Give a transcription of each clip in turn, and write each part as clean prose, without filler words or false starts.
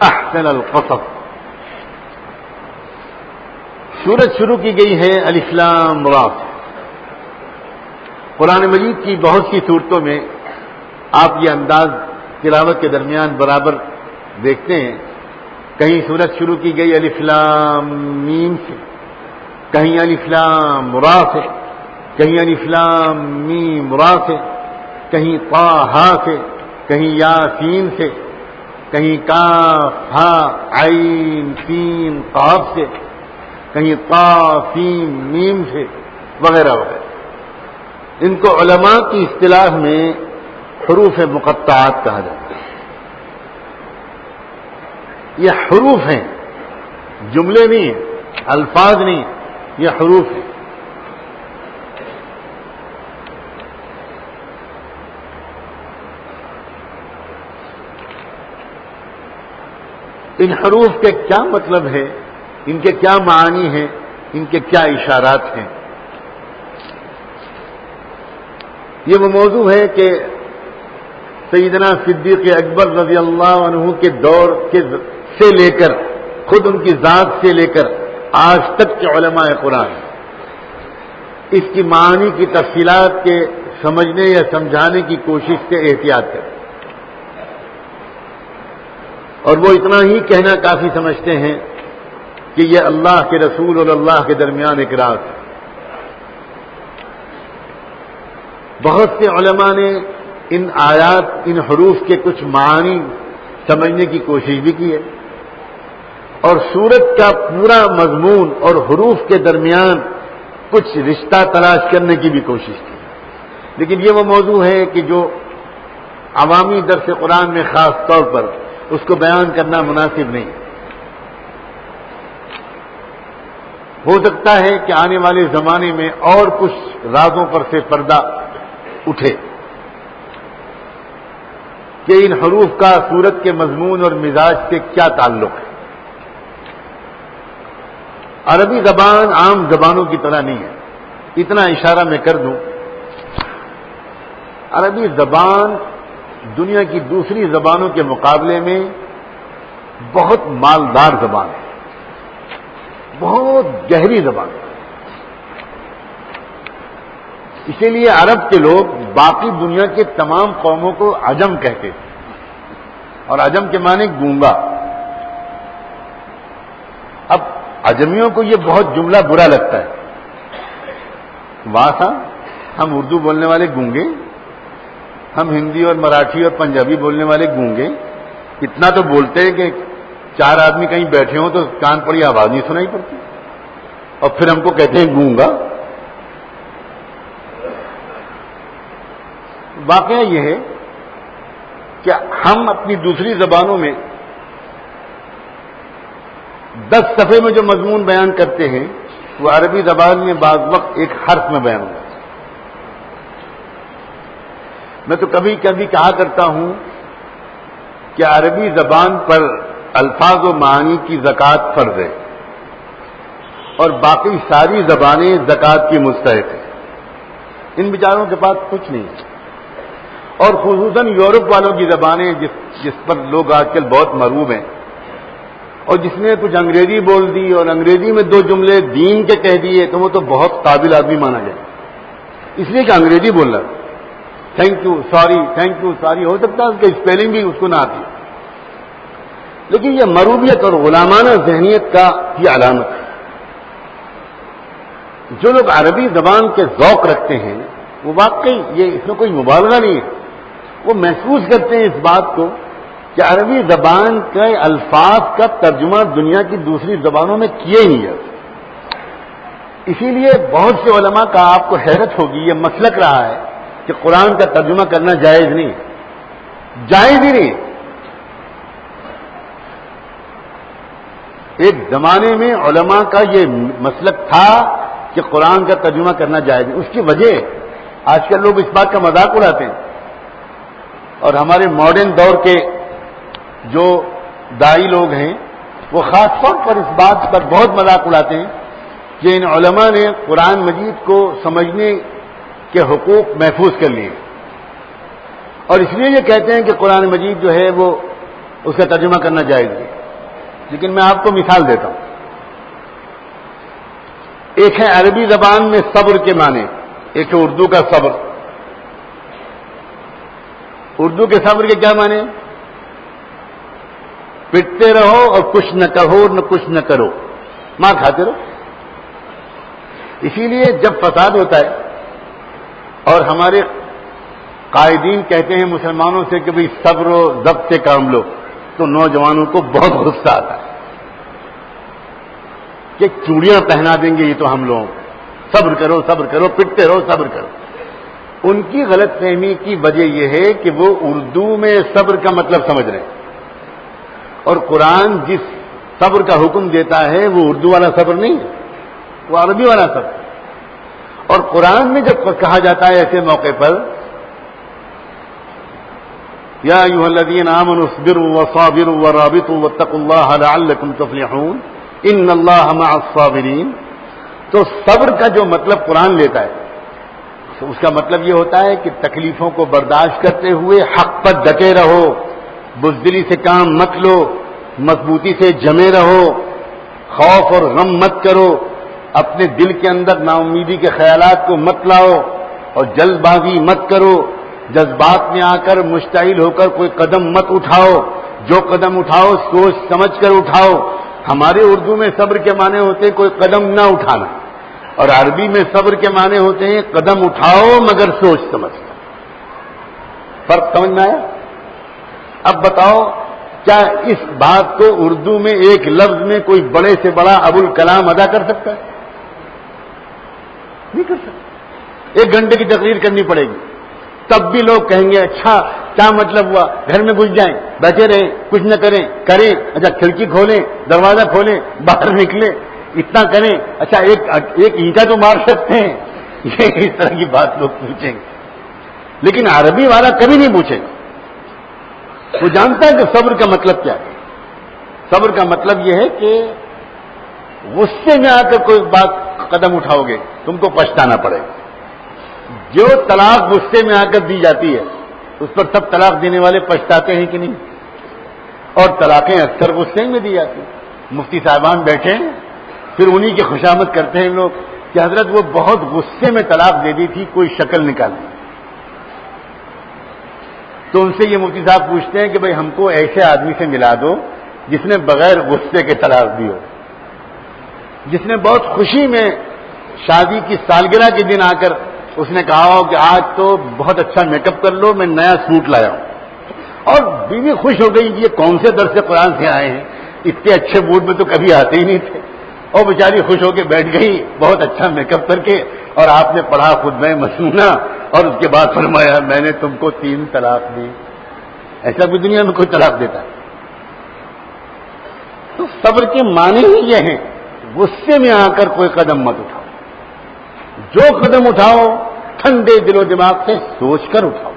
احسن القصص. سورت شروع کی گئی ہے الف لام را. قرآن مجید کی بہت سی صورتوں میں آپ یہ انداز تلاوت کے درمیان برابر دیکھتے ہیں. کہیں سورت شروع کی گئی الف لام میم سے، کہیں الف لام را سے، کہیں الف لام میم را سے، کہیں طٰہٰ سے، کہیں یاسین سے، کہیں کاف ہا عین سین قاف سے، کہیں طا سین میم سے، وغیرہ وغیرہ. ان کو علماء کی اصطلاح میں حروف مقطعات کہا جاتا ہے. یہ حروف ہیں، جملے نہیں ہیں، الفاظ نہیں، یہ حروف ہیں. ان حروف کے کیا مطلب ہے، ان کے کیا معانی ہیں، ان کے کیا اشارات ہیں؟ یہ وہ موضوع ہے کہ سیدنا صدیق اکبر رضی اللہ عنہ کے دور سے لے کر، خود ان کی ذات سے لے کر آج تک کے علماء قرآن اس کی معانی کی تفصیلات کے سمجھنے یا سمجھانے کی کوشش سے احتیاط کریں، اور وہ اتنا ہی کہنا کافی سمجھتے ہیں کہ یہ اللہ کے رسول اور اللہ کے درمیان ایک راز ہے. بہت سے علماء نے ان آیات، ان حروف کے کچھ معانی سمجھنے کی کوشش بھی کی ہے، اور سورت کا پورا مضمون اور حروف کے درمیان کچھ رشتہ تلاش کرنے کی بھی کوشش کی. لیکن یہ وہ موضوع ہے کہ جو عوامی درس قرآن میں خاص طور پر اس کو بیان کرنا مناسب نہیں. ہو سکتا ہے کہ آنے والے زمانے میں اور کچھ رازوں پر سے پردہ اٹھے کہ ان حروف کا سورت کے مضمون اور مزاج سے کیا تعلق ہے. عربی زبان عام زبانوں کی طرح نہیں ہے. اتنا اشارہ میں کر دوں، عربی زبان دنیا کی دوسری زبانوں کے مقابلے میں بہت مالدار زبان ہے، بہت گہری زبان ہے. اسی لیے عرب کے لوگ باقی دنیا کے تمام قوموں کو عجم کہتے تھے، اور عجم کے معنی گونگا. اب عجمیوں کو یہ بہت جملہ برا لگتا ہے، واہ تھا ہم اردو بولنے والے گونگے، ہم ہندی اور مراٹھی اور پنجابی بولنے والے گونگے. اتنا تو بولتے ہیں کہ 4 آدمی کہیں بیٹھے ہوں تو کان پڑی آواز نہیں سنائی پڑتی، اور پھر ہم کو کہتے ہیں گونگا. واقعہ یہ ہے کہ ہم اپنی دوسری زبانوں میں 10 صفحے میں جو مضمون بیان کرتے ہیں وہ عربی زبان میں بعض وقت ایک حرف میں بیان ہوتا ہے. میں تو کبھی کبھی کہا کرتا ہوں کہ عربی زبان پر الفاظ و معانی کی زکوٰۃ فرض ہے، اور باقی ساری زبانیں زکوٰۃ کی مستحق ہیں. ان بیچاروں کے پاس کچھ نہیں ہے. اور خصوصاً یورپ والوں کی زبانیں جس پر لوگ آج کل بہت مرعوب ہیں، اور جس نے کچھ انگریزی بول دی اور انگریزی میں 2 جملے دین کے کہہ دیے تو وہ تو بہت قابل آدمی مانا جائے، اس لیے کہ انگریزی بول رہا ہے. Thank you sorry, thank you sorry, ہو سکتا ہے اس کی اسپیلنگ بھی اس کو نہ آتی، لیکن یہ مروبیت اور غلامانہ ذہنیت کا کی علامت ہے. جو لوگ عربی زبان کے ذوق رکھتے ہیں وہ واقعی یہ اس میں کوئی مبالغہ نہیں ہے، وہ محسوس کرتے ہیں اس بات کو کہ عربی زبان کے الفاظ کا ترجمہ دنیا کی دوسری زبانوں میں کیا ہی نہیں جاتا. اسی لیے بہت سے علماء کا آپ کو حیرت ہوگی، یہ مسلک رہا ہے کہ قرآن کا ترجمہ کرنا جائز نہیں، جائز ہی نہیں. ایک زمانے میں علماء کا یہ مسلک تھا کہ قرآن کا ترجمہ کرنا جائز نہیں. اس کی وجہ آج کل لوگ اس بات کا مذاق اڑاتے ہیں، اور ہمارے ماڈرن دور کے جو داعی لوگ ہیں وہ خاص طور پر اس بات پر بہت مذاق اڑاتے ہیں کہ ان علماء نے قرآن مجید کو سمجھنے کے حقوق محفوظ کر لیے. اور اس لیے یہ کہتے ہیں کہ قرآن مجید جو ہے وہ اس کا ترجمہ کرنا جائز ہے. لیکن میں آپ کو مثال دیتا ہوں. ایک ہے عربی زبان میں صبر کے معنی، ایک ہے اردو کا صبر. اردو کے صبر کے کیا معنی؟ پٹتے رہو اور کچھ نہ کہو نہ کچھ نہ کرو، ماں کھاتے رہو. اسی لیے جب فساد ہوتا ہے اور ہمارے قائدین کہتے ہیں مسلمانوں سے کہ بھئی صبر و ضبط سے کام لو، تو نوجوانوں کو بہت غصہ آتا ہے کہ چوڑیاں پہنا دیں گے یہ تو ہم لوگ، صبر کرو صبر کرو، پٹتے رہو صبر کرو. ان کی غلط فہمی کی وجہ یہ ہے کہ وہ اردو میں صبر کا مطلب سمجھ رہے ہیں، اور قرآن جس صبر کا حکم دیتا ہے وہ اردو والا صبر نہیں ہے، وہ عربی والا صبر. اور قرآن میں جب کہا جاتا ہے ایسے موقع پر یا ایھا الذین آمنوا اصبروا وصابروا ورابطوا واتقوا اللہ لعلکم تفلحون ان اللہ مع الصابرین، تو صبر کا جو مطلب قرآن لیتا ہے اس کا مطلب یہ ہوتا ہے کہ تکلیفوں کو برداشت کرتے ہوئے حق پر ڈٹے رہو، بزدلی سے کام مت لو، مضبوطی سے جمے رہو، خوف اور غم مت کرو، اپنے دل کے اندر نا امیدی کے خیالات کو مت لاؤ اور جلد بازی مت کرو، جذبات میں آ کر مشتعل ہو کر کوئی قدم مت اٹھاؤ، جو قدم اٹھاؤ سوچ سمجھ کر اٹھاؤ. ہمارے اردو میں صبر کے معنی ہوتے ہیں کوئی قدم نہ اٹھانا، اور عربی میں صبر کے معنی ہوتے ہیں قدم اٹھاؤ مگر سوچ سمجھ کر. فرق سمجھ میں آیا؟ اب بتاؤ کیا اس بات کو اردو میں ایک لفظ میں کوئی بڑے سے بڑا ابوالکلام ادا کر سکتا ہے؟ نہیں کر سکتا. 1 گھنٹے کی تقریر کرنی پڑے گی، تب بھی لوگ کہیں گے اچھا کیا مطلب ہوا، گھر میں گھس جائیں، بیٹھے رہیں، کچھ نہ کریں، اچھا کھڑکی کھولیں، دروازہ کھولیں، باہر نکلیں، اتنا کریں، اچھا ایک اینٹا تو مار سکتے ہیں. یہ اس طرح کی بات لوگ پوچھیں گے، لیکن عربی والا کبھی نہیں پوچھے گا. وہ جانتا ہے کہ صبر کا مطلب کیا ہے. صبر کا مطلب یہ ہے کہ غصے میں آ کر کوئی بات قدم اٹھاؤ گے تم کو پچھتانا پڑے گا. جو طلاق غصے میں آ کر دی جاتی ہے اس پر سب طلاق دینے والے پچھتاتے ہیں کہ نہیں؟ اور طلاقیں اکثر غصے میں دی جاتی ہیں. مفتی صاحبان بیٹھے ہیں، پھر انہی کی خوشامد کرتے ہیں لوگ کہ حضرت وہ بہت غصے میں طلاق دے دی تھی، کوئی شکل نکال دی. تو ان سے یہ مفتی صاحب پوچھتے ہیں کہ بھئی ہم کو ایسے آدمی سے ملا دو جس نے بغیر غصے کے طلاق دی ہو، جس نے بہت خوشی میں شادی کی سالگرہ کے دن آ کر اس نے کہا ہو کہ آج تو بہت اچھا میک اپ کر لو، میں نیا سوٹ لایا ہوں. اور بیوی خوش ہو گئی کہ یہ کون سے درس قرآن سے آئے ہیں، اتنے اچھے موڈ میں تو کبھی آتے ہی نہیں تھے. اور بیچاری خوش ہو کے بیٹھ گئی بہت اچھا میک اپ کر کے، اور آپ نے پڑھا خطبہ مسنونہ اور اس کے بعد فرمایا میں نے تم کو 3 طلاق دی. ایسا بھی دنیا میں کوئی طلاق دیتا ہے؟ تو صبر کے معنی ہی یہ ہیں غصے میں آ کر کوئی قدم مت اٹھاؤ، جو قدم اٹھاؤ ٹھنڈے دل و دماغ سے سوچ کر اٹھاؤ.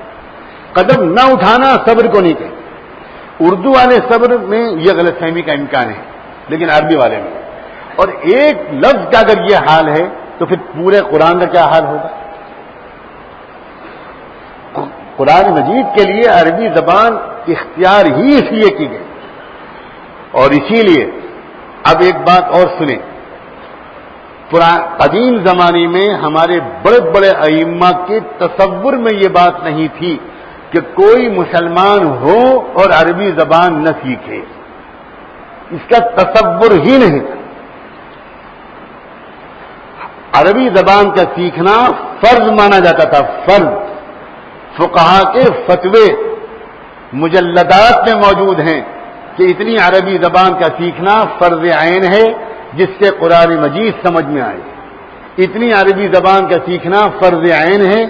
قدم نہ اٹھانا صبر کو نہیں کہتے. اردو والے صبر میں یہ غلط فہمی کا امکان ہے، لیکن عربی والے میں. اور ایک لفظ کا اگر یہ حال ہے تو پھر پورے قرآن کا کیا حال ہوگا؟ قرآن مجید کے لیے عربی زبان اختیار ہی اس لیے کی گئی. اور اسی لیے اب ایک بات اور سنیں، قدیم زمانے میں ہمارے بڑے بڑے ائمہ کے تصور میں یہ بات نہیں تھی کہ کوئی مسلمان ہو اور عربی زبان نہ سیکھے. اس کا تصور ہی نہیں تھا. عربی زبان کا سیکھنا فرض مانا جاتا تھا، فرض. فقہا کے فتوے مجلدات میں موجود ہیں کہ اتنی عربی زبان کا سیکھنا فرض عین ہے جس سے قرآن مجید سمجھ میں آئے. اتنی عربی زبان کا سیکھنا فرض عین ہے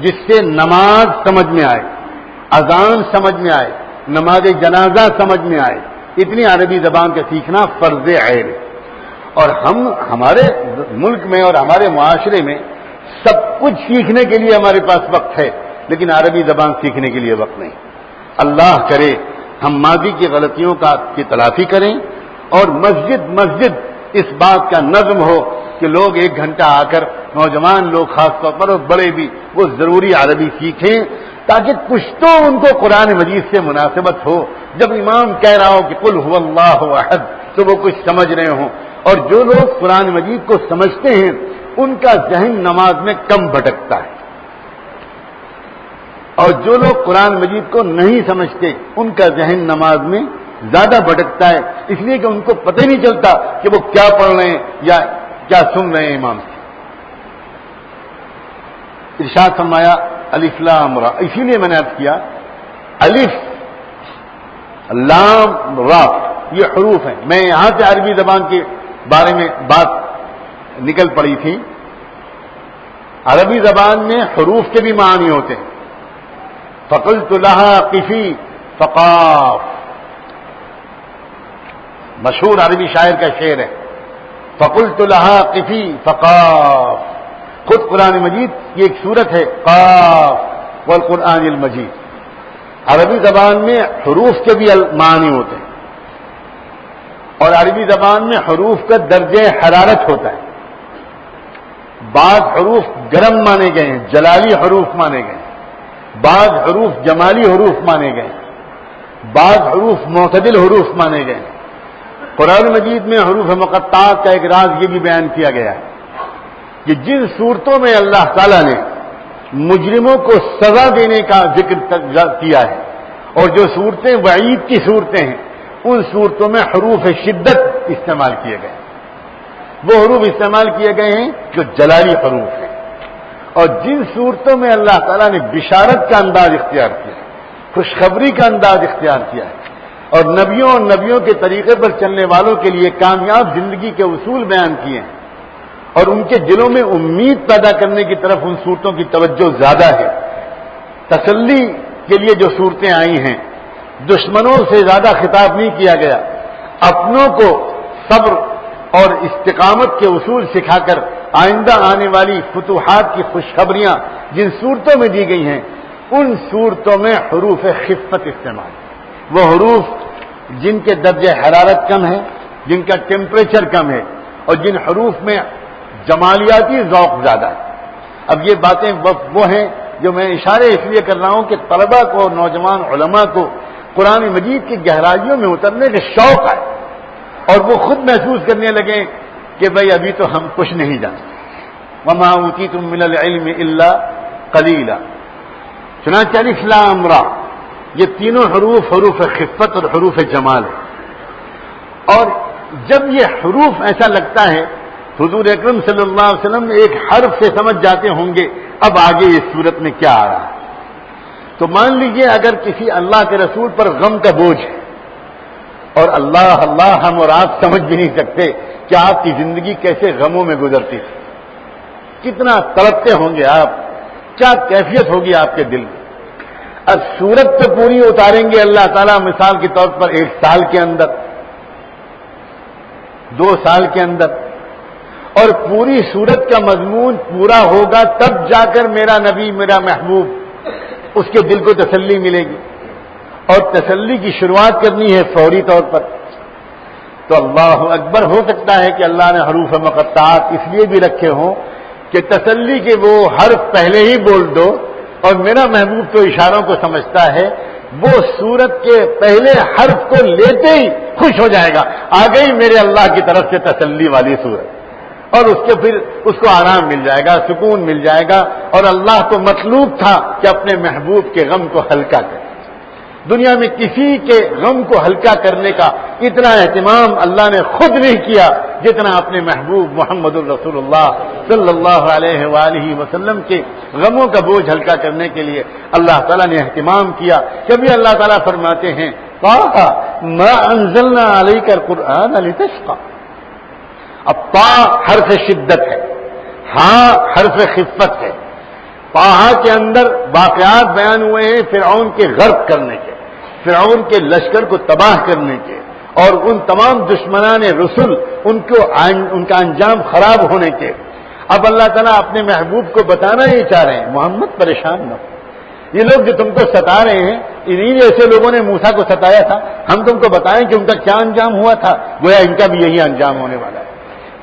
جس سے نماز سمجھ میں آئے، اذان سمجھ میں آئے، نماز جنازہ سمجھ میں آئے. اتنی عربی زبان کا سیکھنا فرض عین ہے. اور ہمارے ملک میں اور ہمارے معاشرے میں سب کچھ سیکھنے کے لیے ہمارے پاس وقت ہے، لیکن عربی زبان سیکھنے کے لیے وقت نہیں. اللہ کرے ہم ماضی کی غلطیوں کی تلافی کریں اور مسجد اس بات کا نظم ہو کہ لوگ 1 گھنٹہ آ کر، نوجوان لوگ خاص طور پر اور بڑے بھی، وہ ضروری عربی سیکھیں تاکہ کچھ تو ان کو قرآن مجید سے مناسبت ہو. جب امام کہہ رہا ہو کہ قل هو اللہ احد تو وہ کچھ سمجھ رہے ہوں. اور جو لوگ قرآن مجید کو سمجھتے ہیں ان کا ذہن نماز میں کم بھٹکتا ہے، اور جو لوگ قرآن مجید کو نہیں سمجھتے ان کا ذہن نماز میں زیادہ بھٹکتا ہے، اس لیے کہ ان کو پتہ ہی نہیں چلتا کہ وہ کیا پڑھ رہے ہیں یا کیا سن رہے ہیں امام سے. ارشاد فرمایا الف لام را، اسی لیے میں نے عرض کیا الف لام را یہ حروف ہیں. میں یہاں سے عربی زبان کے بارے میں بات نکل پڑی تھی. عربی زبان میں حروف کے بھی معنی ہوتے ہیں. فقلت لها قفی فقاف، مشہور عربی شاعر کا شعر ہے. فقلت لها قفی فقاف، خود قرآن مجید یہ ایک صورت ہے قاف والقرآن المجید. عربی زبان میں حروف کے بھی معنی ہوتے ہیں، اور عربی زبان میں حروف کا درجہ حرارت ہوتا ہے. بعض حروف گرم مانے گئے ہیں، جلالی حروف مانے گئے ہیں. بعض حروف جمالی حروف مانے گئے ہیں. بعض حروف معتدل حروف مانے گئے ہیں. قرآن مجید میں حروف مقطعات کا ایک راز یہ بھی بیان کیا گیا ہے کہ جن صورتوں میں اللہ تعالیٰ نے مجرموں کو سزا دینے کا ذکر کیا ہے اور جو صورتیں وعید کی صورتیں ہیں ان صورتوں میں حروف شدت استعمال کیے گئے. وہ حروف استعمال کیے گئے ہیں جو جلالی حروف ہیں. اور جن صورتوں میں اللہ تعالیٰ نے بشارت کا انداز اختیار کیا ہے، خوشخبری کا انداز اختیار کیا ہے، اور نبیوں کے طریقے پر چلنے والوں کے لیے کامیاب زندگی کے اصول بیان کیے ہیں، اور ان کے دلوں میں امید پیدا کرنے کی طرف ان صورتوں کی توجہ زیادہ ہے. تسلی کے لیے جو صورتیں آئی ہیں، دشمنوں سے زیادہ خطاب نہیں کیا گیا. اپنوں کو صبر اور استقامت کے اصول سکھا کر آئندہ آنے والی فتوحات کی خوشخبریاں جن صورتوں میں دی گئی ہیں ان صورتوں میں حروف خفت استعمال. وہ حروف جن کے درجہ حرارت کم ہے، جن کا ٹیمپریچر کم ہے، اور جن حروف میں جمالیاتی ذوق زیادہ ہے. اب یہ باتیں وہ ہیں جو میں اشارے اس لیے کر رہا ہوں کہ طلبہ کو، نوجوان علماء کو قرآن مجید کی گہرائیوں میں اترنے کا شوق ہے اور وہ خود محسوس کرنے لگیں کہ بھئی ابھی تو ہم کچھ نہیں جانتے. وما اوتیتم من العلم الا قلیلا. چنانچہ الف لام را یہ تینوں حروف خفت اور حروف جمال ہے. اور جب یہ حروف ایسا لگتا ہے حضور اکرم صلی اللہ علیہ وسلم ایک حرف سے سمجھ جاتے ہوں گے اب آگے اس صورت میں کیا آ رہا ہے. تو مان لیجئے اگر کسی اللہ کے رسول پر غم کا بوجھ ہے اور اللہ ہم اور آپ سمجھ بھی نہیں سکتے کہ آپ کی زندگی کیسے غموں میں گزرتی تھی، کتنا تڑپتے ہوں گے آپ، کیا کیفیت ہوگی آپ کے دل میں. اب صورت تو پوری اتاریں گے اللہ تعالیٰ مثال کے طور پر 1 سال کے اندر، 2 سال کے اندر، اور پوری صورت کا مضمون پورا ہوگا تب جا کر میرا نبی، میرا محبوب، اس کے دل کو تسلی ملے گی. اور تسلی کی شروعات کرنی ہے فوری طور پر. تو اللہ اکبر، ہو سکتا ہے کہ اللہ نے حروف مقطعات اس لیے بھی رکھے ہوں کہ تسلی کے وہ حرف پہلے ہی بول دو، اور میرا محبوب تو اشاروں کو سمجھتا ہے، وہ سورت کے پہلے حرف کو لیتے ہی خوش ہو جائے گا، آ گئی میرے اللہ کی طرف سے تسلی والی سورت. اور اس کے پھر اس کو آرام مل جائے گا، سکون مل جائے گا. اور اللہ کو مطلوب تھا کہ اپنے محبوب کے غم کو ہلکا کرے. دنیا میں کسی کے غم کو ہلکا کرنے کا اتنا اہتمام اللہ نے خود نہیں کیا جتنا اپنے محبوب محمد الرسول اللہ صلی اللہ علیہ وآلہ وسلم کے غموں کا بوجھ ہلکا کرنے کے لیے اللہ تعالیٰ نے اہتمام کیا. کبھی اللہ تعالیٰ فرماتے ہیں طٰہٰ مَا أَنزَلْنَا عَلَيْكَ الْقُرْآنَ لِتَشْقَىٰ. اب طا حرف شدت ہے، ہاں حرف خفت ہے. طٰہٰ کے اندر واقعات بیان ہوئے ہیں فرعون کے غرق کرنے کے، فرعون کے لشکر کو تباہ کرنے کے، اور ان تمام دشمنان رسول ان کا انجام خراب ہونے کے. اب اللہ تعالیٰ اپنے محبوب کو بتانا ہی چاہ رہے ہیں محمد پریشان نہ ہو. یہ لوگ جو تم کو ستا رہے ہیں، انہی جیسے لوگوں نے موسیٰ کو ستایا تھا، ہم تم کو بتائیں کہ ان کا کیا انجام ہوا تھا، گویا ان کا بھی یہی انجام ہونے والا ہے.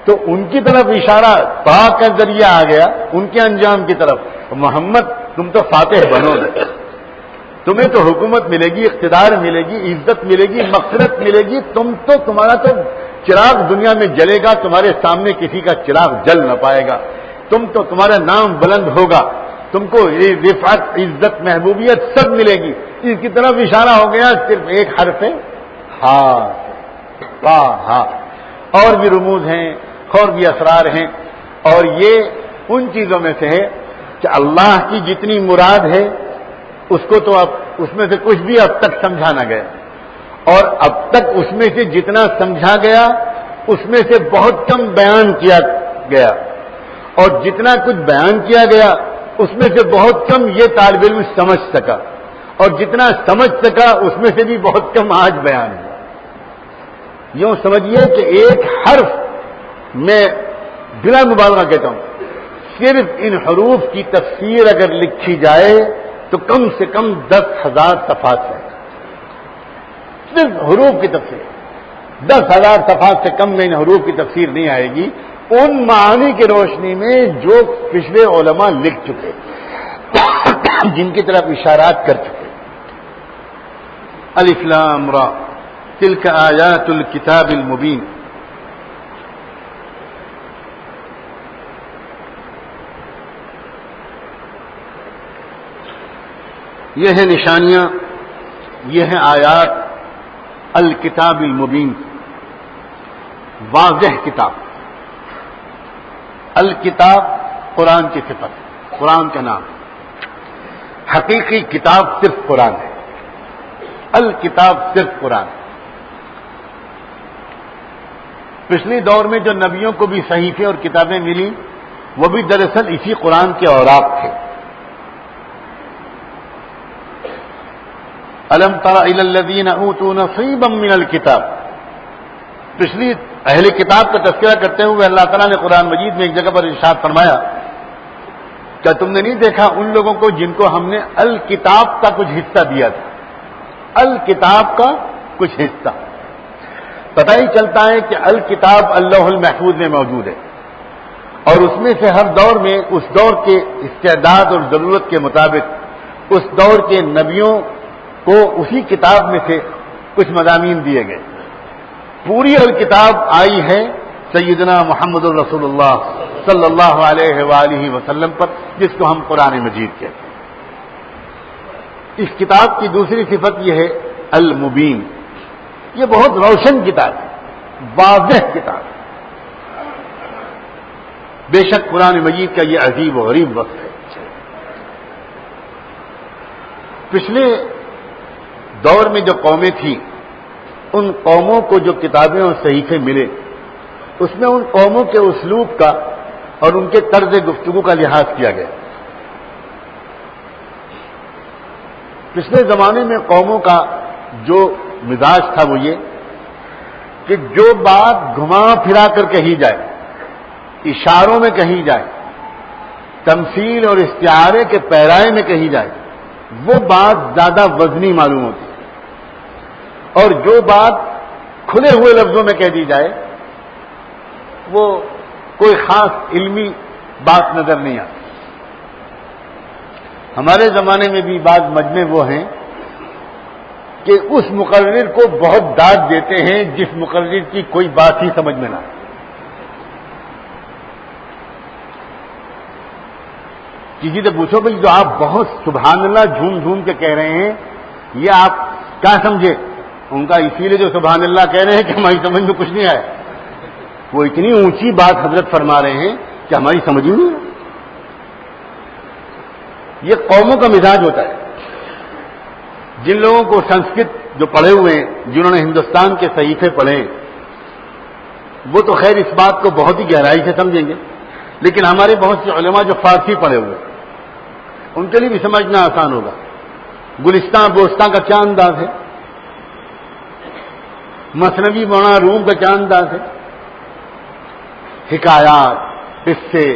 تو ان کی طرف اشارہ طٰہٰ کا ذریعہ آ گیا، ان کے انجام کی طرف. محمد تم تو فاتح بنو گے، تمہیں تو حکومت ملے گی، اقتدار ملے گی، عزت ملے گی، مغفرت ملے گی، تمہارا تو چراغ دنیا میں جلے گا، تمہارے سامنے کسی کا چراغ جل نہ پائے گا، تمہارا نام بلند ہوگا، تم کو رفعت، عزت، محبوبیت سب ملے گی. اس کی طرف اشارہ ہو گیا صرف ایک حرف ہے ہا. اور بھی رموز ہیں اور بھی اسرار ہیں، اور یہ ان چیزوں میں سے ہے کہ اللہ کی جتنی مراد ہے اس کو تو اب اس میں سے کچھ بھی اب تک سمجھا نہ گیا، اور اب تک اس میں سے جتنا سمجھا گیا اس میں سے بہت کم بیان کیا گیا، اور جتنا کچھ بیان کیا گیا اس میں سے بہت کم یہ طالب علم سمجھ سکا، اور جتنا سمجھ سکا اس میں سے بھی بہت کم آج بیان ہوا. یوں سمجھیے کہ ایک حرف میں بلا مبالغہ کہتا ہوں صرف ان حروف کی تفسیر اگر لکھی جائے تو کم سے کم 10,000 صفحات ہے. صرف حروف کی تفسیر 10,000 صفحات سے کم میں ان حروف کی تفسیر نہیں آئے گی، ان معانی کی روشنی میں جو پچھلے علماء لکھ چکے، جن کی طرف اشارات کر چکے. الف لام را تلک آیات الکتاب المبین. یہ ہیں نشانیاں، یہ ہیں آیات الکتاب المبین، واضح کتاب. الکتاب قرآن کی صفت، قرآن کا نام. حقیقی کتاب صرف قرآن ہے، الکتاب صرف قرآن ہے. پچھلے دور میں جو نبیوں کو بھی صحیفے اور کتابیں ملی وہ بھی دراصل اسی قرآن کے اوراق تھے. الم تر الی الذین اوتوا نصیبا من الکتاب. پچھلی اہل کتاب کا تذکرہ کرتے ہوئے اللہ تعالیٰ نے قرآن مجید میں ایک جگہ پر ارشاد فرمایا، کیا تم نے نہیں دیکھا ان لوگوں کو جن کو ہم نے الکتاب کا کچھ حصہ دیا تھا؟ الکتاب کا کچھ حصہ. پتہ ہی چلتا ہے کہ الکتاب اللوح المحفوظ میں موجود ہے، اور اس میں سے ہر دور میں اس دور کے استعداد اور ضرورت کے مطابق اس دور کے نبیوں کو اسی کتاب میں سے کچھ مضامین دیے گئے. پوری الکتاب آئی ہے سیدنا محمد الرسول اللہ صلی اللہ علیہ وآلہ وسلم پر، جس کو ہم قرآن مجید کہتے ہیں. اس کتاب کی دوسری صفت یہ ہے المبین. یہ بہت روشن کتاب ہے، واضح کتاب ہے. بے شک قرآن مجید کا یہ عجیب و غریب وقت ہے. پچھلے دور میں جو قومیں تھیں ان قوموں کو جو کتابیں اور صحیفے ملے اس میں ان قوموں کے اسلوب کا اور ان کے طرز گفتگو کا لحاظ کیا گیا. پچھلے زمانے میں قوموں کا جو مزاج تھا وہ یہ کہ جو بات گھما پھرا کر کہی جائے، اشاروں میں کہی جائے، تمثیل اور استعارے کے پیرائے میں کہی جائے، وہ بات زیادہ وزنی معلوم ہوتی ہے، اور جو بات کھلے ہوئے لفظوں میں کہہ دی جائے وہ کوئی خاص علمی بات نظر نہیں آتی. ہمارے زمانے میں بھی بعض مجمع وہ ہیں کہ اس مقرر کو بہت داد دیتے ہیں جس مقرر کی کوئی بات ہی سمجھ میں نہ آئے. کسی سے پوچھو بھائی جو آپ بہت سبحان اللہ جھوم جھوم کے کہہ رہے ہیں یہ آپ کیا سمجھے؟ ان کا اسی لیے جو سبحان اللہ کہہ رہے ہیں کہ ہماری سمجھ میں کچھ نہیں آیا. وہ اتنی اونچی بات حضرت فرما رہے ہیں کہ ہماری سمجھ ہی نہیں ہے. یہ قوموں کا مزاج ہوتا ہے. جن لوگوں کو سنسکرت جو پڑھے ہوئے ہیں، جنہوں نے ہندوستان کے صحیفے پڑھے ہیں، وہ تو خیر اس بات کو بہت ہی گہرائی سے سمجھیں گے، لیکن ہمارے بہت سے علماء جو فارسی پڑھے ہوئے ان کے لیے بھی سمجھنا آسان ہوگا. گلستان بوستان کا کیا انداز ہے، مثنوی مولانا روم کا کیا انداز ہے، حکایات، قصے،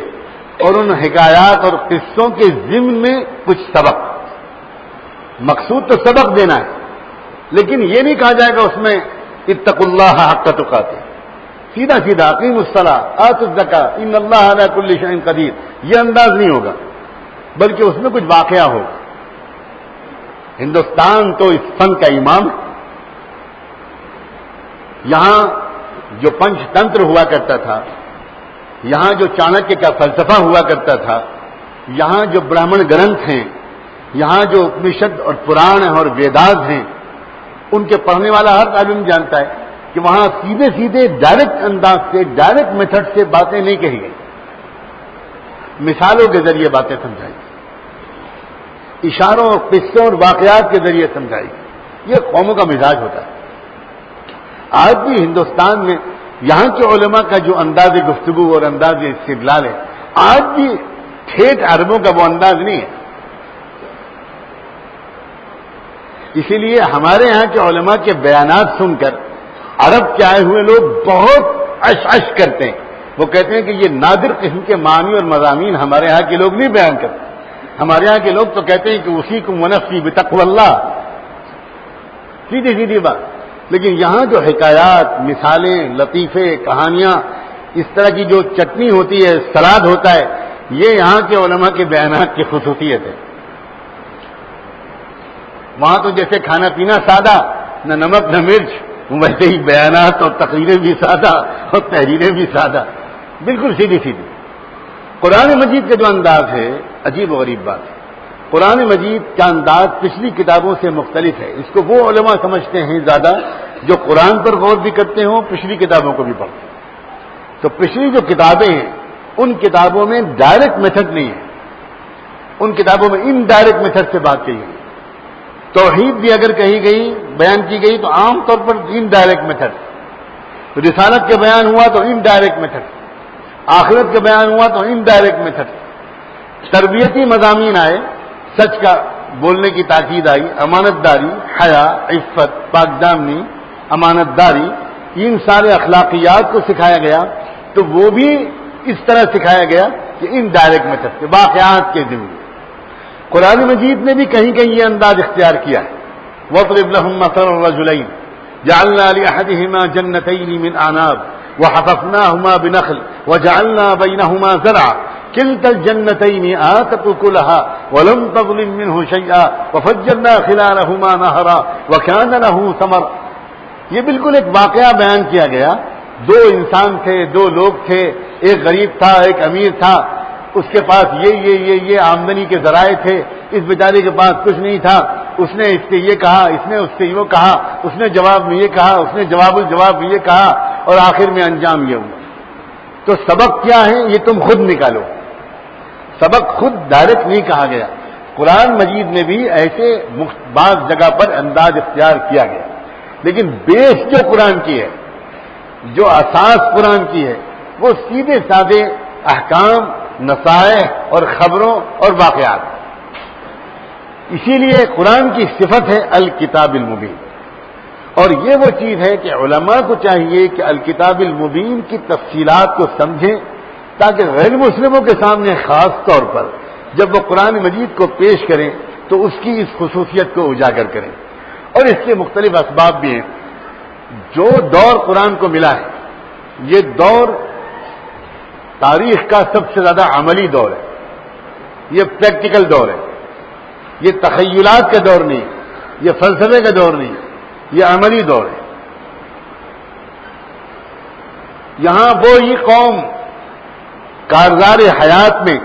اور ان حکایات اور قصوں کے ضمن میں کچھ سبق. مقصود تو سبق دینا ہے، لیکن یہ نہیں کہا جائے گا اس میں اتقوا اللہ حق تقاته، سیدھا سیدھا اقیموا الصلاۃ آتوا الزکاۃ ان اللہ علی کل شیء قدیر، یہ انداز نہیں ہوگا، بلکہ اس میں کچھ واقعہ ہوگا، ہندوستان تو اس فن کا امام ہے. یہاں جو پنچ تنتر ہوا کرتا تھا، یہاں جو چانکیہ کا فلسفہ ہوا کرتا تھا، یہاں جو برہمن گرنتھ ہیں، یہاں جو اپنشد اور پران اور ویداز ہیں، ان کے پڑھنے والا ہر عالم جانتا ہے کہ وہاں سیدھے سیدھے ڈائریکٹ انداز سے، ڈائریکٹ میتھڈ سے باتیں نہیں کہی گئی، مثالوں کے ذریعے باتیں سمجھائی، اشاروں، قصوں اور واقعات کے ذریعے سمجھائی. یہ قوموں کا مزاج ہوتا ہے. آج بھی ہندوستان میں یہاں کے علماء کا جو انداز گفتگو اور انداز استدلال ہے، آج بھی ٹھیٹ عربوں کا وہ انداز نہیں ہے. اسی لیے ہمارے یہاں کے علماء کے بیانات سن کر عرب کے آئے ہوئے لوگ بہت عش کرتے ہیں. وہ کہتے ہیں کہ یہ نادر قسم کے معنی اور مضامین ہمارے یہاں کے لوگ نہیں بیان کرتے. ہمارے یہاں کے لوگ تو کہتے ہیں کہ اسی کو ونفسی بتقوی اللہ، سیدھی سیدھی بات. لیکن یہاں جو حکایات، مثالیں، لطیفے، کہانیاں، اس طرح کی جو چٹنی ہوتی ہے، سلاد ہوتا ہے، یہ یہاں کے علماء کے بیانات کی خصوصیت ہے. وہاں تو جیسے کھانا پینا سادہ، نہ نمک نہ مرچ، ویسے ہی بیانات اور تقریریں بھی سادہ اور تحریریں بھی سادہ، بالکل سیدھی سیدھی. قرآن مجید کا جو انداز ہے عجیب و غریب بات ہے. قرآن مجید کا انداز پچھلی کتابوں سے مختلف ہے. اس کو وہ علماء سمجھتے ہیں زیادہ جو قرآن پر غور بھی کرتے ہوں، پچھلی کتابوں کو بھی پڑھتے ہیں. تو پچھلی جو کتابیں ہیں ان کتابوں میں ڈائریکٹ میتھڈ نہیں ہے، ان کتابوں میں انڈائریکٹ میتھڈ سے بات کہی گئی. توحید بھی اگر کہی گئی، بیان کی گئی تو عام طور پر انڈائریکٹ میتھڈ. رسالت کے بیان ہوا تو انڈائریکٹ میتھڈ، آخرت کے بیان ہوا تو انڈائریکٹ میتھڈ. تربیتی مضامین آئے، سچ کا بولنے کی تاکید آئی، امانت داری، حیا، عفت، پاک دامنی، امانت داری، ان سارے اخلاقیات کو سکھایا گیا. تو وہ بھی اس طرح سکھایا گیا کہ انڈائریکٹ میتھڈ سے، واقعات کے ذریعے. قرآن مجید نے بھی کہیں کہیں یہ انداز اختیار کیا ہے. وَاضْرِبْ لَهُم مَّثَلَ الرَّجُلَيْنِ جَعَلْنَا لِأَحَدِهِمَا جَنَّتَيْنِ مِنْ أَعْنَابٍ وَحَفَفْنَاهُمَا بِنَخْلٍ وَجَعَلْنَا بَيْنَهُمَا زَرْعًا كِلْتَا الْجَنَّتَيْنِ آتَتْ أُكُلَهَا وَلَمْ تَظْلِم مِّنْهُ شَيْئًا وَفَجَّرْنَا خِلَالَهُمَا نَهْرًا وَكَانَ لَهُ ثَمَرٌ. یہ بالکل ایک واقعہ بیان کیا گیا. دو انسان تھے، دو لوگ تھے، ایک غریب تھا، ایک امیر تھا. اس کے پاس یہ آمدنی کے ذرائع تھے، اس بیچارے کے پاس کچھ نہیں تھا. اس نے اس سے یہ کہا، اس نے اس سے یہ کہا، اس نے جواب میں یہ کہا، اس نے جواب میں یہ کہا، اور آخر میں انجام یہ ہوا. تو سبق کیا ہے یہ تم خود نکالو. سبق خود ڈائریکٹ نہیں کہا گیا. قرآن مجید میں بھی ایسے بعض جگہ پر انداز اختیار کیا گیا، لیکن بیس جو قرآن کی ہے، جو اساس قرآن کی ہے، وہ سیدھے سادے احکام، نصائح اور خبروں اور واقعات. اسی لیے قرآن کی صفت ہے الکتاب المبین. اور یہ وہ چیز ہے کہ علماء کو چاہیے کہ الکتاب المبین کی تفصیلات کو سمجھیں، تاکہ غیر مسلموں کے سامنے خاص طور پر جب وہ قرآن مجید کو پیش کریں تو اس کی اس خصوصیت کو اجاگر کریں. اور اس کے مختلف اسباب بھی ہیں. جو دور قرآن کو ملا ہے، یہ دور تاریخ کا سب سے زیادہ عملی دور ہے. یہ پریکٹیکل دور ہے. یہ تخیلات کا دور نہیں، یہ فلسفے کا دور نہیں، یہ عملی دور ہے. یہاں وہی قوم کارزار حیات میں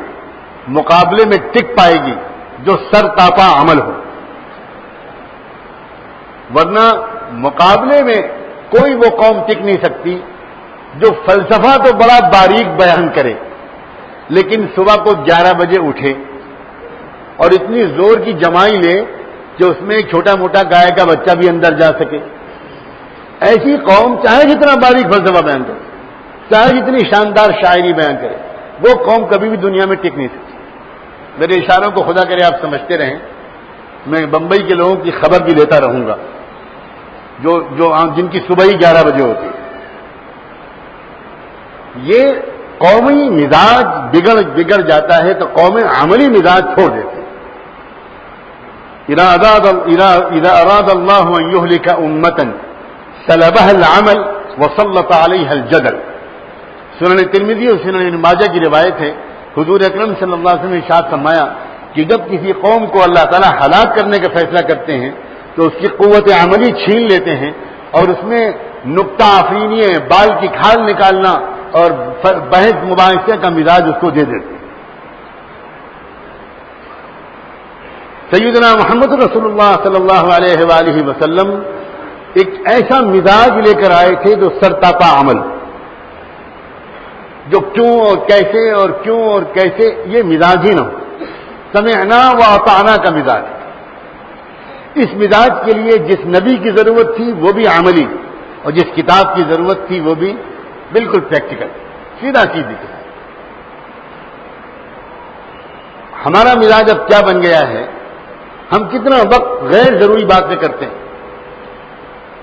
مقابلے میں ٹک پائے گی جو سر تاپا عمل ہو، ورنہ مقابلے میں کوئی وہ قوم ٹک نہیں سکتی جو فلسفہ تو بڑا باریک بیان کرے، لیکن صبح کو 11 بجے اٹھے اور اتنی زور کی جمائی لے کہ اس میں ایک چھوٹا موٹا گائے کا بچہ بھی اندر جا سکے. ایسی قوم چاہے جتنا باریک فلسفہ بیان کرے، چاہے جتنی شاندار شاعری بیان کرے، وہ قوم کبھی بھی دنیا میں ٹک نہیں سکتی. میرے اشاروں کو خدا کرے آپ سمجھتے رہیں. میں بمبئی کے لوگوں کی خبر بھی لیتا رہوں گا جن کی صبح ہی 11 بجے ہوتی ہے. یہ قومی مزاج بگڑ جاتا ہے تو قومیں عملی مزاج چھوڑ دیتی ہیں. اذا اراد اللہ ان یہلک امة سلبها العمل وسلط علیها الجدل. سنن ترمذی اور سنن ابن ماجہ کی روایت ہے، حضور اکرم صلی اللہ علیہ وسلم نے ارشاد فرمایا کہ جب کسی قوم کو اللہ تعالیٰ ہلاک کرنے کا فیصلہ کرتے ہیں تو اس کی قوت عملی چھین لیتے ہیں اور اس میں نکتہ آفرینی بال کی کھال نکالنا اور بحث مباحثے کا مزاج اس کو دے دیتے ہیں۔ سیدنا محمد رسول اللہ صلی اللہ علیہ وآلہ وسلم ایک ایسا مزاج لے کر آئے تھے جو سرتاپا عمل، جو کیوں اور کیسے یہ مزاج ہی نہ ہو، سمعنا و اطعنا کا مزاج۔ اس مزاج کے لیے جس نبی کی ضرورت تھی وہ بھی عملی، اور جس کتاب کی ضرورت تھی وہ بھی بالکل پریکٹیکل، سیدھا سیدھی کتاب۔ ہمارا مزاج اب کیا بن گیا ہے؟ ہم کتنا وقت غیر ضروری باتیں کرتے ہیں۔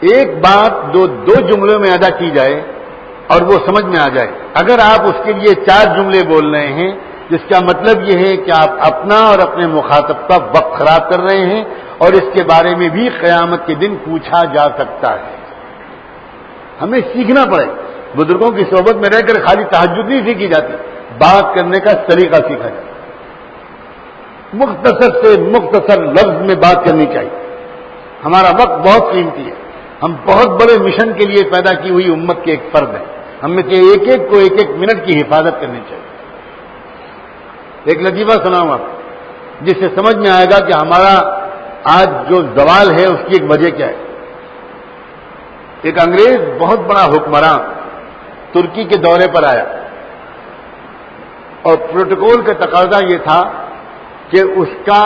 ایک بات دو جملوں میں ادا کی جائے اور وہ سمجھ میں آ جائے، اگر آپ اس کے لیے 4 جملے بول رہے ہیں جس کا مطلب یہ ہے کہ آپ اپنا اور اپنے مخاطب کا وقت خراب کر رہے ہیں، اور اس کے بارے میں بھی قیامت کے دن پوچھا جا سکتا ہے۔ ہمیں سیکھنا پڑے، بزرگوں کی صحبت میں رہ کر خالی تہجد نہیں سیکھی جاتی، بات کرنے کا طریقہ سیکھا جاتا ہے۔ مختصر سے مختصر لفظ میں بات کرنی چاہیے۔ ہمارا وقت بہت قیمتی ہے، ہم بہت بڑے مشن کے لیے پیدا کی ہوئی امت کے ایک فرد ہیں، ہم میں سے ایک ایک کو ایک منٹ کی حفاظت کرنی چاہیے۔ ایک لطیفہ سناؤں آپ، جس سے سمجھ میں آئے گا کہ ہمارا آج جو زوال ہے اس کی ایک وجہ کیا ہے۔ ایک انگریز بہت بڑا حکمراں ترکی کے دورے پر آیا، اور پروٹوکول کا تقاضا یہ تھا کہ اس کا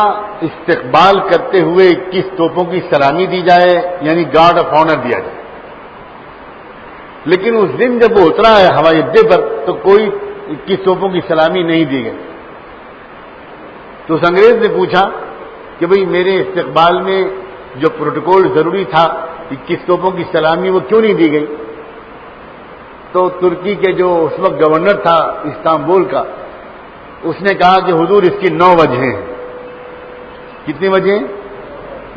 استقبال کرتے ہوئے 21 توپوں کی سلامی دی جائے، یعنی گارڈ آف آنر دیا جائے۔ لیکن اس دن جب وہ اترا ہے ہوائی اڈے پر تو کوئی 21 توپوں کی سلامی نہیں دی گئی۔ تو اس انگریز نے پوچھا کہ بھئی میرے استقبال میں جو پروٹوکول ضروری تھا 21 توپوں کی سلامی وہ کیوں نہیں دی گئی؟ تو ترکی کے جو اس وقت گورنر تھا استنبول کا، اس نے کہا کہ حضور اس کی 9 وجہیں ہیں۔ کتنی وجہ؟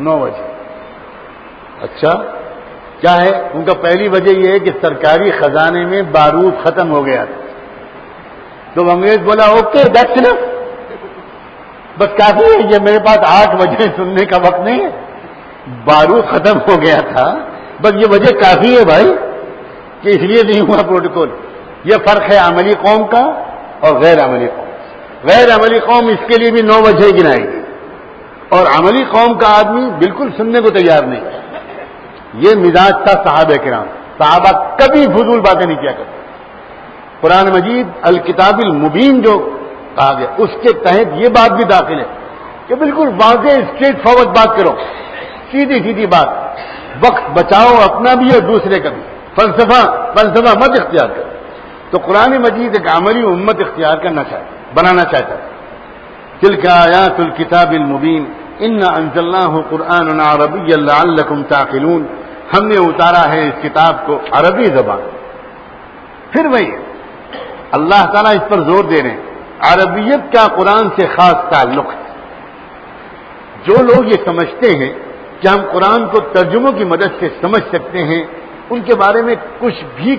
9 وجہ۔ اچھا کیا ہے؟ ان کا پہلی وجہ یہ ہے کہ سرکاری خزانے میں بارود ختم ہو گیا تھا۔ تو انگریز بولا اوکے دیٹس انف، بس کافی ہے، یہ میرے پاس 8 وجہ سننے کا وقت نہیں ہے، بارود ختم ہو گیا تھا، بس یہ وجہ کافی ہے بھائی کہ اس لیے نہیں ہوا پروٹوکول۔ یہ فرق ہے عملی قوم کا اور غیر عملی قوم۔ غیر عملی قوم اس کے لیے بھی 9 وجہ گنائے گی، اور عملی قوم کا آدمی بالکل سننے کو تیار نہیں۔ یہ مزاج تھا صحابہ کرام، صحابہ کبھی فضول باتیں نہیں کیا کرتے۔ قرآن مجید الکتاب المبین جو کہا گیا اس کے تحت یہ بات بھی داخل ہے کہ بالکل واضح اسٹریٹ فارورڈ بات کرو، سیدھی سیدھی بات، وقت بچاؤ اپنا بھی اور دوسرے کا بھی، فلسفہ مت اختیار کرو۔ تو قرآن مجید ایک عملی امت اختیار بنانا چاہتا ہے۔ تلک آیات الکتاب المبین انا انزلناہ قرآنا عربیا لعلکم تعقلون، ہم نے اتارا ہے اس کتاب کو عربی زبان۔ پھر وہی اللہ تعالیٰ اس پر زور دے رہے ہیں، عربیت کا قرآن سے خاص تعلق ہے۔ جو لوگ یہ سمجھتے ہیں کہ ہم قرآن کو ترجموں کی مدد سے سمجھ سکتے ہیں، ان کے بارے میں کچھ بھی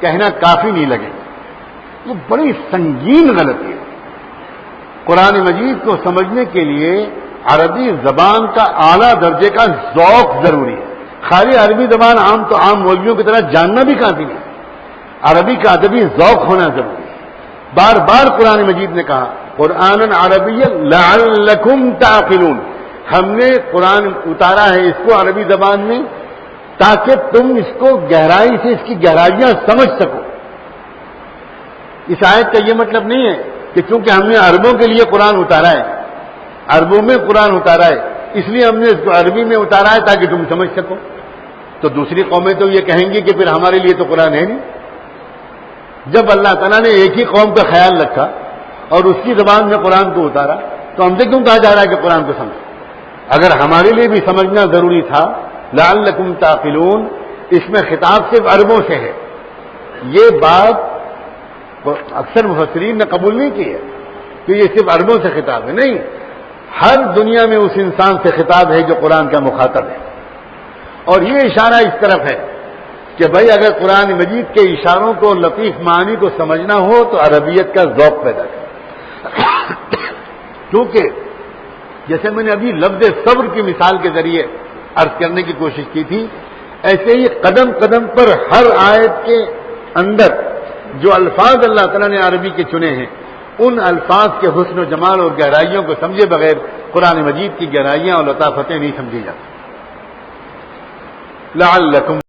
کہنا کافی نہیں لگے۔ یہ بڑی سنگین غلطی ہے۔ قرآن مجید کو سمجھنے کے لیے عربی زبان کا اعلیٰ درجے کا ذوق ضروری ہے۔ خالی عربی زبان عام مولویوں کی طرح جاننا بھی کافی نہیں، عربی کا ادبی ذوق ہونا ضروری ہے۔ بار بار قرآن مجید نے کہا قرآن عربی لعلکم تعقلون، ہم نے قرآن اتارا ہے اس کو عربی زبان میں تاکہ تم اس کو گہرائی سے اس کی گہرائیاں سمجھ سکو۔ اس آیت کا یہ مطلب نہیں ہے کہ چونکہ ہم نے عربوں کے لیے قرآن اتارا ہے، عربوں میں قرآن اتارا ہے اس لیے ہم نے اس کو عربی میں اتارا ہے تاکہ تم سمجھ سکو۔ تو دوسری قومیں تو یہ کہیں گی کہ پھر ہمارے لیے تو قرآن ہے نہیں۔ جب اللہ تعالیٰ نے ایک ہی قوم کا خیال رکھا اور اس کی زبان میں قرآن کو اتارا تو ہم سے کیوں کہا جا رہا ہے کہ قرآن کو سمجھ؟ اگر ہمارے لیے بھی سمجھنا ضروری تھا لعلکم تعقلون، اس میں خطاب صرف عربوں سے ہے۔ یہ بات اکثر مفسرین نے قبول نہیں کی ہے کہ یہ صرف عربوں سے خطاب ہے، نہیں، ہر دنیا میں اس انسان سے خطاب ہے جو قرآن کا مخاطب ہے۔ اور یہ اشارہ اس طرف ہے کہ بھائی اگر قرآن مجید کے اشاروں کو، لطیف معانی کو سمجھنا ہو تو عربیت کا ذوق پیدا کرے۔ کیونکہ جیسے میں نے ابھی لفظ صبر کی مثال کے ذریعے عرض کرنے کی کوشش کی تھی، ایسے ہی قدم قدم پر ہر آیت کے اندر جو الفاظ اللہ تعالیٰ نے عربی کے چنے ہیں، ان الفاظ کے حسن و جمال اور گہرائیوں کو سمجھے بغیر قرآن مجید کی گہرائیاں اور لطافتیں نہیں سمجھی جاتی۔ لعلکم